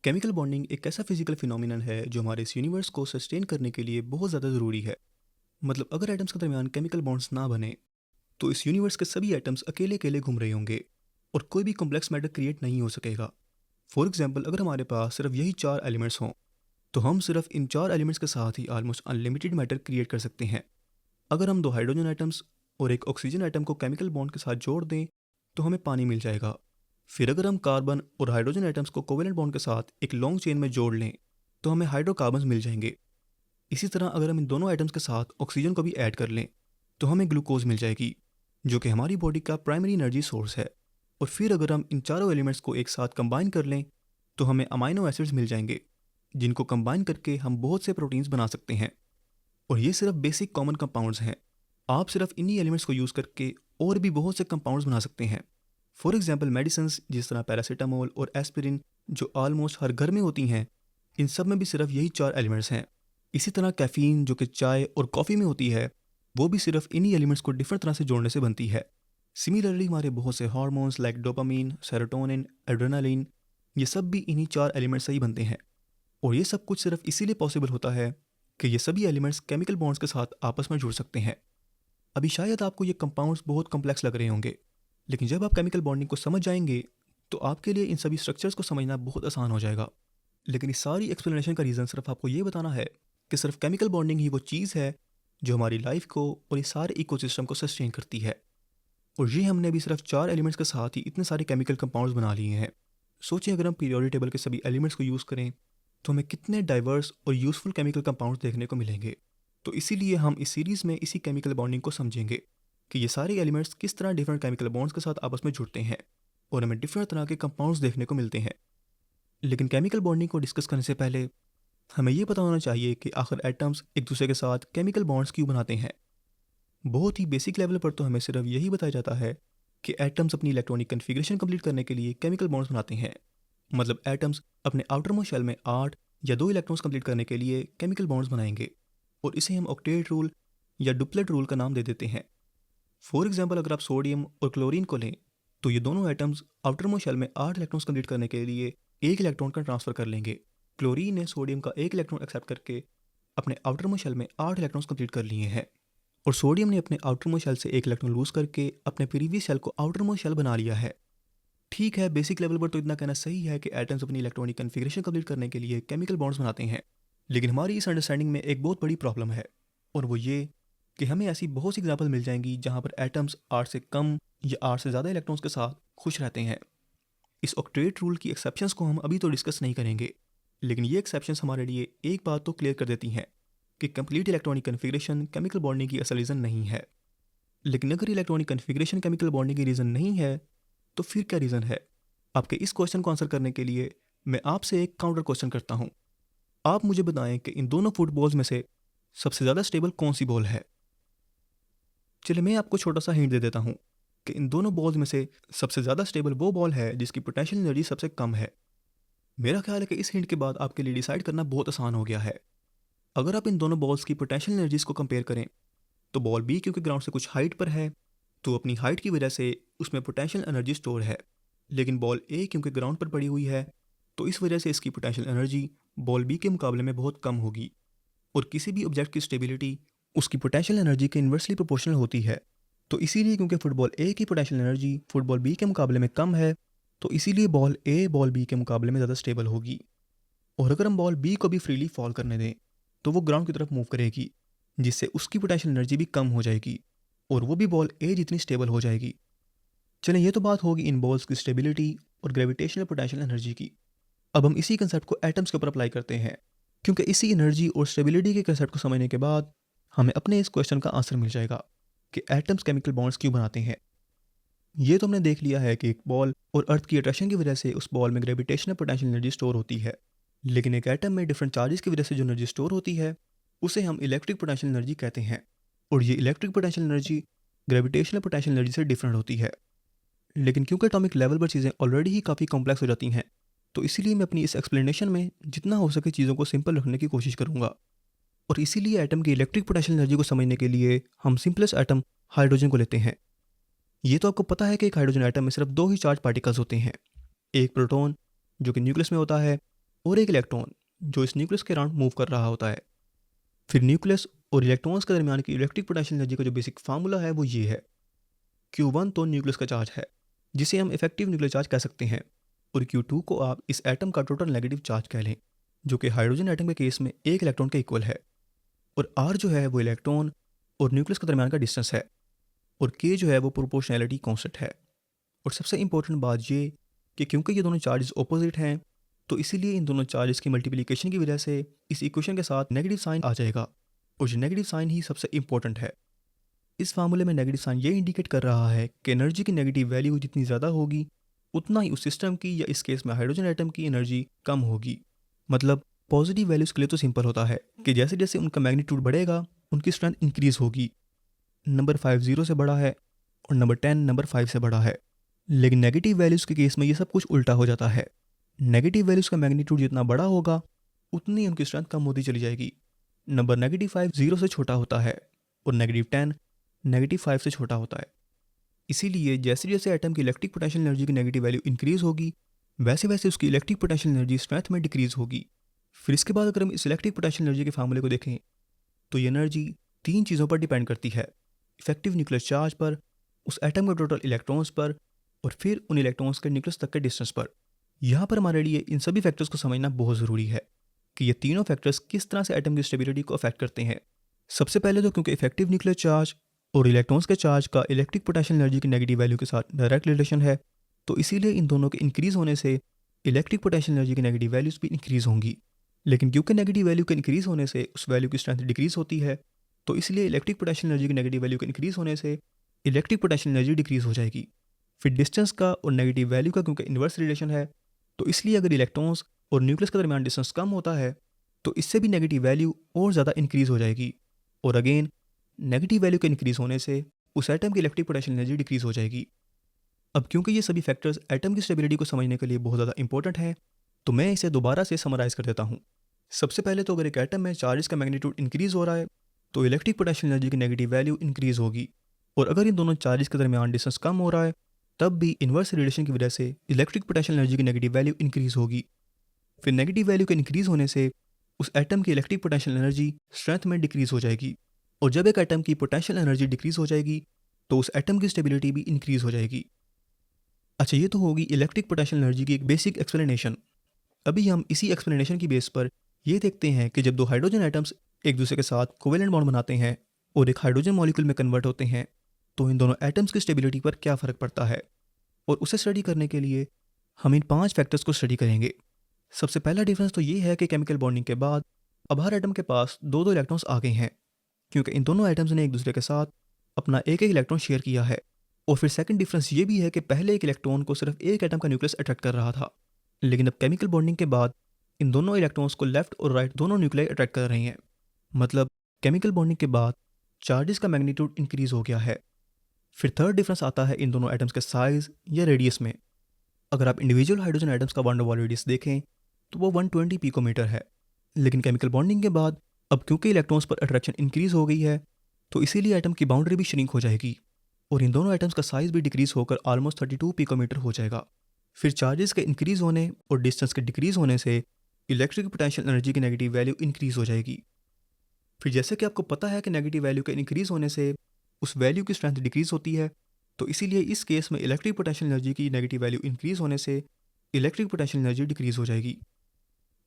Chemical bonding एक ऐसा physical phenomenon है जो हमारे इस यूनिवर्स को सस्टेन करने के लिए बहुत ज़्यादा ज़रूरी है। मतलब अगर एटम्स के दरमियान केमिकल बॉन्ड्स ना बने तो इस यूनिवर्स के सभी एटम्स अकेले अकेले घूम रहे होंगे और कोई भी कॉम्प्लेक्स मैटर क्रिएट नहीं हो सकेगा। फॉर एग्जाम्पल, अगर हमारे पास सिर्फ यही चार एलिमेंट्स हों तो हम सिर्फ इन चार एलिमेंट्स के साथ ही ऑलमोस्ट अनलिमिटेड मैटर क्रिएट कर सकते हैं। अगर हम दो हाइड्रोजन एटम्स और एक ऑक्सीजन एटम को केमिकल बॉन्ड के साथ जोड़ दें तो हमें पानी मिल जाएगा। फिर अगर हम कार्बन और हाइड्रोजन एटम्स को कोवेलेंट बॉन्ड के साथ एक लॉन्ग चेन में जोड़ लें तो हमें हाइड्रोकार्बन्स मिल जाएंगे। इसी तरह अगर हम इन दोनों आइटम्स के साथ ऑक्सीजन को भी ऐड कर लें तो हमें ग्लूकोज मिल जाएगी, जो कि हमारी बॉडी का प्राइमरी एनर्जी सोर्स है। और फिर अगर हम इन चारों एलिमेंट्स को एक साथ कंबाइन कर लें तो हमें अमाइनो एसिड्स मिल जाएंगे, जिनको कंबाइन करके हम बहुत से प्रोटीन्स बना सकते हैं। और ये सिर्फ बेसिक कॉमन कंपाउंड्स हैं। आप सिर्फ इन्हीं एलिमेंट्स को यूज़ करके और भी बहुत से कंपाउंड्स बना सकते हैं। फॉर एग्जाम्पल, मेडिसिन्स जिस तरह पैरासीटामोल और एस्पिरिन जो ऑलमोस्ट हर घर में होती हैं, इन सब में भी सिर्फ यही चार एलिमेंट्स हैं। इसी तरह कैफ़ीन जो कि चाय और कॉफ़ी में होती है, वो भी सिर्फ इन्हीं एलिमेंट्स को डिफरेंट तरह से जोड़ने से बनती है। सिमिलरली हमारे बहुत से hormones like dopamine, serotonin, adrenaline, ये सब भी इन्हीं चार एलिमेंट्स से ही बनते हैं। और ये सब कुछ सिर्फ इसीलिए पॉसिबल होता है कि ये सभी एलिमेंट्स केमिकल बॉन्ड्स के साथ आपस में जुड़ सकते हैं। अभी शायद आपको ये कंपाउंड्स बहुत कॉम्प्लेक्स लग रहे होंगे, लेकिन जब आप केमिकल बॉन्डिंग को समझ जाएंगे तो आपके लिए इन सभी स्ट्रक्चर्स को समझना बहुत आसान हो जाएगा। लेकिन इस सारी एक्सप्लेनेशन का रीज़न सिर्फ आपको ये बताना है कि सिर्फ केमिकल बॉन्डिंग ही वो चीज़ है जो हमारी लाइफ को और इस सारे इकोसिस्टम को सस्टेन करती है। और ये हमने अभी सिर्फ चार एलिमेंट्स के साथ ही इतने सारे केमिकल कंपाउंड्स बना लिए हैं। सोचिए, अगर हम पीरियोडिक टेबल के सभी एलिमेंट्स को यूज़ करें तो हमें कितने डाइवर्स और यूज़फुल केमिकल कंपाउंड्स देखने को मिलेंगे। तो इसीलिए हम इस सीरीज़ में इसी केमिकल बॉन्डिंग को समझेंगे कि ये सारे एलिमेंट्स किस तरह डिफरेंट केमिकल बॉन्ड्स के साथ आपस में जुड़ते हैं और हमें डिफरेंट तरह के कंपाउंड्स देखने को मिलते हैं। लेकिन केमिकल बॉन्डिंग को डिस्कस करने से पहले हमें ये पता होना चाहिए कि आखिर एटम्स एक दूसरे के साथ केमिकल बॉन्ड्स क्यों बनाते हैं। बहुत ही बेसिक लेवल पर तो हमें सिर्फ यही बताया जाता है कि एटम्स अपनी इलेक्ट्रॉनिक कन्फिग्रेशन कंप्लीट करने के लिए केमिकल बॉन्ड्स बनाते हैं। मतलब एटम्स अपने आउटर मोस्ट शेल में 8 या 2 इलेक्ट्रॉन्स कंप्लीट करने के लिए केमिकल बॉन्ड्स बनाएंगे, और इसे हम ऑक्टेट रूल या डुप्लेट रूल का नाम दे देते हैं। फॉर एग्जाम्पल, अगर आप सोडियम और क्लोरीन को लें तो ये दोनों एटम्स आउटर मोस्ट शेल में 8 इलेक्ट्रॉन्स कंप्लीट करने के लिए एक इलेक्ट्रॉन का ट्रांसफर कर लेंगे। क्लोरीन ने सोडियम का एक इलेक्ट्रॉन एक्सेप्ट करके अपने आउटर मोस्ट शेल में 8 इलेक्ट्रॉन्स कंप्लीट कर लिए हैं, और सोडियम ने अपने आउटर मोस्ट शेल से एक इलेक्ट्रॉन लूज करके अपने प्रीवियस शेल को आउटर मोस्ट शेल बना लिया है। ठीक है, बेसिक लेवल पर तो इतना कहना सही है कि एटम्स अपनी इलेक्ट्रॉनिक कन्फिग्रेशन कंप्लीट करने के लिए केमिकल बॉन्ड्स बनाते हैं। लेकिन हमारी इस अंडरस्टैंडिंग में एक बहुत बड़ी प्रॉब्लम है, और वो ये कि हमें ऐसी बहुत सी एग्जाम्पल मिल जाएंगी जहाँ पर एटम्स 8 से कम या 8 से ज़्यादा इलेक्ट्रॉन्स के साथ खुश रहते हैं। इस ऑक्टेट रूल की एक्सेप्शंस को हम अभी तो डिस्कस नहीं करेंगे, लेकिन ये एक्सेप्शंस हमारे लिए एक बात तो क्लियर कर देती हैं कि complete electronic configuration chemical bonding की असल रीज़न नहीं है। लेकिन अगर इलेक्ट्रॉनिक कन्फिग्रेशन केमिकल बॉन्डिंग की रीज़न नहीं है तो फिर क्या रीज़न है? आपके इस क्वेश्चन को आंसर करने के लिए मैं आपसे एक काउंटर क्वेश्चन करता हूँ। आप मुझे बताएं कि इन दोनों फुटबॉल्स में से सबसे ज़्यादा स्टेबल कौन सी बॉल है। चलिए मैं आपको छोटा सा हिंट दे देता हूँ कि इन दोनों बॉल्स में से सबसे ज़्यादा स्टेबल वो बॉल है जिसकी पोटेंशियल एनर्जी सबसे कम है। मेरा ख्याल है कि इस हिंट के बाद आपके लिए डिसाइड करना बहुत आसान हो गया है। अगर आप इन दोनों बॉल्स की पोटेंशियल एनर्जीज को कंपेयर करें तो बॉल बी क्योंकि ग्राउंड से कुछ हाइट पर है तो अपनी हाइट की वजह से उसमें पोटेंशियल एनर्जी स्टोर है, लेकिन बॉल ए क्योंकि ग्राउंड पर पड़ी हुई है तो इस वजह से इसकी पोटेंशियल एनर्जी बॉल बी के मुकाबले में बहुत कम होगी। और किसी भी ऑब्जेक्ट की स्टेबिलिटी उसकी पोटेंशियल एनर्जी के इन्वर्सली प्रोपोर्शनल होती है। तो इसीलिए क्योंकि फुटबॉल ए की पोटेंशियल एनर्जी फुटबॉल बी के मुकाबले में कम है, तो इसीलिए बॉल ए बॉल बी के मुकाबले में ज़्यादा स्टेबल होगी। और अगर हम बॉल बी को भी फ्रीली फॉल करने दें तो वो ग्राउंड की तरफ मूव करेगी, जिससे उसकी पोटेंशियल एनर्जी भी कम हो जाएगी और वो भी बॉल ए जितनी स्टेबल हो जाएगी। चलें, ये तो बात होगी इन बॉल्स की स्टेबिलिटी और ग्रेविटेशनल पोटेंशियल एनर्जी की। अब हम इसी कंसेप्ट को एटम्स के ऊपर अप्लाई करते हैं, क्योंकि इसी एनर्जी और स्टेबिलिटी के कंसेप्ट को समझने के बाद हमें अपने इस क्वेश्चन का आंसर मिल जाएगा कि एटम्स केमिकल बॉन्ड्स क्यों बनाते हैं। ये तो हमने देख लिया है कि एक बॉल और अर्थ की अट्रैक्शन की वजह से उस बॉल में ग्रेविटेशनल पोटेंशियल एनर्जी स्टोर होती है, लेकिन एक एटम में डिफरेंट चार्जेस की वजह से जो एनर्जी स्टोर होती है उसे हम इलेक्ट्रिक पोटेंशियल एनर्जी कहते हैं। और ये electric potential energy gravitational potential energy से डिफरेंट होती है। लेकिन क्योंकि एटॉमिक लेवल पर चीज़ें ऑलरेडी ही काफ़ी कॉम्प्लेक्स हो जाती हैं, तो इसीलिए मैं अपनी इस एक्सप्लेनेशन में जितना हो सके चीज़ों को सिंपल रखने की कोशिश करूँगा। और इसीलिए एटम की इलेक्ट्रिक पोटेंशियल एनर्जी को समझने के लिए हम सिंपलेस्ट एटम हाइड्रोजन को लेते हैं। ये तो आपको पता है कि एक हाइड्रोजन एटम में सिर्फ दो ही चार्ज पार्टिकल्स होते हैं, एक प्रोटॉन जो कि न्यूक्लियस में होता है और एक इलेक्ट्रॉन जो इस न्यूक्लियस के अराउंड मूव कर रहा होता है। फिर न्यूक्लियस और इलेक्ट्रॉन्स के दरमियान की इलेक्ट्रिक पोटेंशियल एनर्जी का जो बेसिक फार्मूला है वो ये है। Q1 तो न्यूक्लियस का चार्ज है, जिसे हम इफेक्टिव न्यूक्लियर चार्ज कह सकते हैं, और Q2 को आप इस एटम का टोटल नेगेटिव चार्ज कह लें, जो कि हाइड्रोजन एटम के केस में एक इलेक्ट्रॉन के इक्वल है। और R जो है वो इलेक्ट्रॉन और न्यूक्लियस के दरमियान का डिस्टेंस है, और K जो है वो प्रोपोर्शनैलिटी कॉन्स्टेंट है। और सबसे इंपॉर्टेंट बात ये कि क्योंकि ये दोनों चार्जेस ऑपोजिट हैं, तो इसीलिए इन दोनों चार्जेस की मल्टीप्लिकेशन की वजह से इस इक्वेशन के साथ नेगेटिव साइन आ जाएगा, और ये नेगेटिव साइन ही सबसे इंपॉर्टेंट है। इस फार्मूले में नेगेटिव साइन ये इंडिकेट कर रहा है कि एनर्जी की नेगेटिव वैल्यू जितनी ज़्यादा होगी, उतना ही उस सिस्टम की या इस केस में हाइड्रोजन एटम की एनर्जी कम होगी। मतलब पॉजिटिव वैल्यूज़ के लिए तो सिंपल होता है कि जैसे जैसे उनका मैग्नीट्यूड बढ़ेगा, उनकी स्ट्रेंथ इंक्रीज होगी। नंबर 5 0 से बड़ा है और नंबर 10 नंबर 5 से बड़ा है। लेकिन नेगेटिव वैल्यूज़ के केस में ये सब कुछ उल्टा हो जाता है। नेगेटिव वैल्यूज़ का मैग्नीट्यूड जितना बड़ा होगा, उतनी उनकी स्ट्रेंथ कम होती चली जाएगी। नंबर -5 0 से छोटा होता है और -10 -5 से छोटा होता है। इसीलिए जैसे जैसे एटम की इलेक्ट्रिक पोटेंशियल एनर्जी की नेगेटिव वैल्यू इंक्रीज होगी, वैसे वैसे उसकी इलेक्ट्रिक पोटेंशियल एनर्जी स्ट्रेंथ में डिक्रीज होगी। फिर इसके बाद अगर हम इस इलेक्ट्रिक पोटेंशियल एनर्जी के फार्मूले को देखें, तो ये एनर्जी 3 चीज़ों पर डिपेंड करती है। इफेक्टिव न्यूक्लियर चार्ज पर, उस एटम के टोटल इलेक्ट्रॉन्स पर, और फिर उन इलेक्ट्रॉन्स के न्यूक्लियस तक के डिस्टेंस पर। यहाँ पर हमारे लिए इन सभी फैक्टर्स को समझना बहुत ज़रूरी है कि ये तीनों फैक्टर्स किस तरह से एटम की स्टेबिलिटी को अफेक्ट करते हैं। सबसे पहले तो क्योंकि इफेक्टिव न्यूक्लियर चार्ज और इलेक्ट्रॉन्स के चार्ज का इलेक्ट्रिक पोटेंशियल एनर्जी की नेगेटिव वैल्यू के साथ डायरेक्ट रिलेशन है, तो इसीलिए इन दोनों के इंक्रीज होने से इलेक्ट्रिक पोटेंशियल एनर्जी की नेगेटिव वैल्यूज़ भी इंक्रीज होंगी। लेकिन क्योंकि नेगेटिव वैल्यू के इंक्रीज होने से उस वैल्यू की स्ट्रेंथ डिक्रीज होती है, तो इसलिए इलेक्ट्रिक पोटेंशियल एनर्जी की नेगेटिव वैल्यू के इंक्रीज होने से इलेक्ट्रिक पोटेंशियल एनर्जी डिक्रीज हो जाएगी। फिर डिस्टेंस का और नेगेटिव वैल्यू का क्योंकि इन्वर्स रिलेशन है, तो इसलिए अगर इलेक्ट्रॉन्स और न्यूक्लियस के दरमियान डिस्टेंस कम होता है, तो इससे भी नेगेटिव वैल्यू और ज़्यादा इंक्रीज हो जाएगी। और अगेन नेगेटिव वैल्यू के इंक्रीज होने से उस एटम की इलेक्ट्रिक पोटेंशियल एनर्जी डिक्रीज हो जाएगी। अब क्योंकि ये सभी फैक्टर्स एटम की स्टेबिलिटी को समझने के लिए बहुत ज़्यादा इंपॉर्टेंट है, तो मैं इसे दोबारा से समराइज कर देता हूँ। सबसे पहले तो अगर एक एटम में चार्जेस का मैग्नीट्यूड इंक्रीज हो रहा है, तो इलेक्ट्रिक पोटेंशियल एनर्जी की नेगेटिव वैल्यू इंक्रीज होगी। और अगर इन दोनों चार्जेस के दरमियान डिस्टेंस कम हो रहा है, तब भी इन्वर्स रिलेशन की वजह से इलेक्ट्रिक पोटेंशियल एनर्जी की नेगेटिव वैल्यू इंक्रीज होगी। फिर नेगेटिव वैल्यू के इंक्रीज होने से उस एटम की इलेक्ट्रिक पोटेंशियल एनर्जी स्ट्रेंथ में डिक्रीज हो जाएगी। और जब एक एटम की पोटेंशियल एनर्जी डिक्रीज हो जाएगी, तो उस एटम की स्टेबिलिटी भी इंक्रीज हो जाएगी। अच्छा, ये तो होगी इलेक्ट्रिक पोटेंशियल एनर्जी की एक बेसिक एक्सप्लेनेशन। अभी हम इसी एक्सप्लेनेशन की बेस पर ये देखते हैं कि जब दो हाइड्रोजन एटम्स एक दूसरे के साथ कोवेलेंट बॉन्ड बनाते हैं और एक हाइड्रोजन मॉलिक्यूल में कन्वर्ट होते हैं, तो इन दोनों एटम्स की स्टेबिलिटी पर क्या फ़र्क पड़ता है। और उसे स्टडी करने के लिए हम इन 5 फैक्टर्स को स्टडी करेंगे। सबसे पहला डिफरेंस तो ये है कि केमिकल बॉन्डिंग के बाद अब हर एटम के पास 2-2 इलेक्ट्रॉन्स आ गए हैं, क्योंकि इन दोनों एटम्स ने एक दूसरे के साथ अपना एक एक इलेक्ट्रॉन शेयर किया है। और फिर सेकंड डिफरेंस ये भी है कि पहले एक इलेक्ट्रॉन को सिर्फ एक एटम का न्यूक्लियस अट्रैक्ट कर रहा था, लेकिन अब केमिकल बॉन्डिंग के बाद इन दोनों इलेक्ट्रॉन्स को लेफ्ट और राइट दोनों न्यूक्लियाई अट्रैक्ट कर रहे हैं। मतलब केमिकल बॉन्डिंग के बाद चार्जेस का मैग्नीट्यूड इंक्रीज हो गया है। फिर थर्ड डिफरेंस आता है इन दोनों एटम्स के साइज या रेडियस में। अगर आप इंडिविजुअल हाइड्रोजन एटम्स का वान डेर वाल रेडियस देखें, तो वो 120 पिकोमीटर है। लेकिन केमिकल बॉन्डिंग के बाद अब क्योंकि इलेक्ट्रॉन्स पर अट्रैक्शन इंक्रीज हो गई है, तो इसीलिए एटम की बाउंड्री भी श्रिंक हो जाएगी और इन दोनों एटम्स का साइज भी डिक्रीज होकर ऑलमोस्ट 32 पिकोमीटर हो जाएगा। फिर चार्जेस के इंक्रीज होने और डिस्टेंस के डिक्रीज होने से इलेक्ट्रिक पोटेंशियल एनर्जी की नेगेटिव वैल्यू इंक्रीज हो जाएगी। फिर जैसे कि आपको पता है कि नेगेटिव वैल्यू के इंक्रीज होने से उस वैल्यू की स्ट्रेंथ डिक्रीज होती है, तो इसीलिए इस केस में इलेक्ट्रिक पोटेंशियल एनर्जी की नेगेटिव वैल्यू इंक्रीज होने से इलेक्ट्रिक पोटेंशियल एनर्जी डिक्रीज हो जाएगी।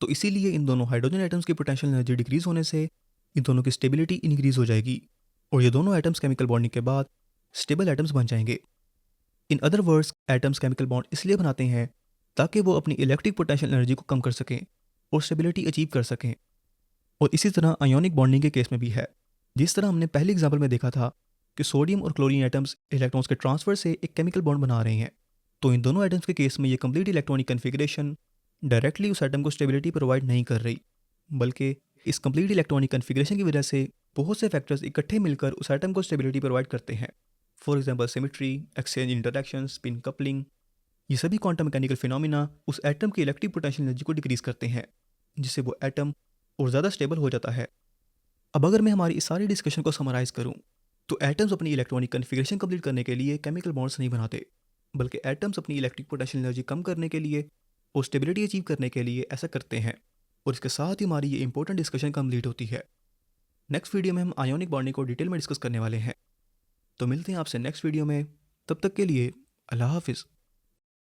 तो इसीलिए इन दोनों हाइड्रोजन एटम्स की पोटेंशियल एनर्जी डिक्रीज होने से इन दोनों की स्टेबिलिटी इंक्रीज हो जाएगी और ये दोनों एटम्स केमिकल बॉन्डिंग के बाद स्टेबल एटम्स बन जाएंगे। In other words, atoms chemical bond इसलिए बनाते हैं ताकि वो अपनी इलेक्ट्रिक पोटेंशियल एनर्जी को कम कर सकें और स्टेबिलिटी अचीव कर सकें। और इसी तरह आयोनिक बॉन्डिंग के केस में भी है। जिस तरह हमने पहले एग्जाम्पल में देखा था कि सोडियम और क्लोरीन एटम्स इलेक्ट्रॉन्स के ट्रांसफर से एक केमिकल बॉन्ड बना रहे हैं, तो इन दोनों एटम्स के केस में ये कंप्लीट इलेक्ट्रॉनिक कन्फिग्रेशन डायरेक्टली उस एटम को स्टेबिलिटी प्रोवाइड नहीं कर रही, बल्कि इस कंप्लीट इलेक्ट्रॉनिक कन्फिग्रेशन की वजह से बहुत से फैक्टर्स इकट्ठे मिलकर उस एटम को स्टेबिलिटी प्रोवाइड करते हैं। For example symmetry, exchange interaction, spin coupling. ये सभी क्वांटम मैकेनिकल फिनोमिना उस एटम की इलेक्ट्रिक पोटेंशियल एनर्जी को डिक्रीज करते हैं, जिससे वो एटम और ज़्यादा स्टेबल हो जाता है। अब अगर मैं हमारी इस सारी डिस्कशन को समराइज़ करूं, तो एटम्स अपनी इलेक्ट्रॉनिक कन्फिग्रेशन कंप्लीट करने के लिए केमिकल बॉन्ड्स नहीं बनाते, बल्कि एटम्स अपनी इलेक्ट्रिक पोटेंशियल एनर्जी कम करने के लिए और स्टेबिलिटी अचीव करने के लिए ऐसा करते हैं। और इसके साथ ही हमारी ये इंपॉर्टेंट डिस्कशन कंप्लीट होती है। नेक्स्ट वीडियो में हम आयोनिक बॉन्डिंग को डिटेल में डिस्कस करने वाले हैं। तो मिलते हैं आपसे नेक्स्ट वीडियो में, तब तक के लिए अल्लाह हाफिज़।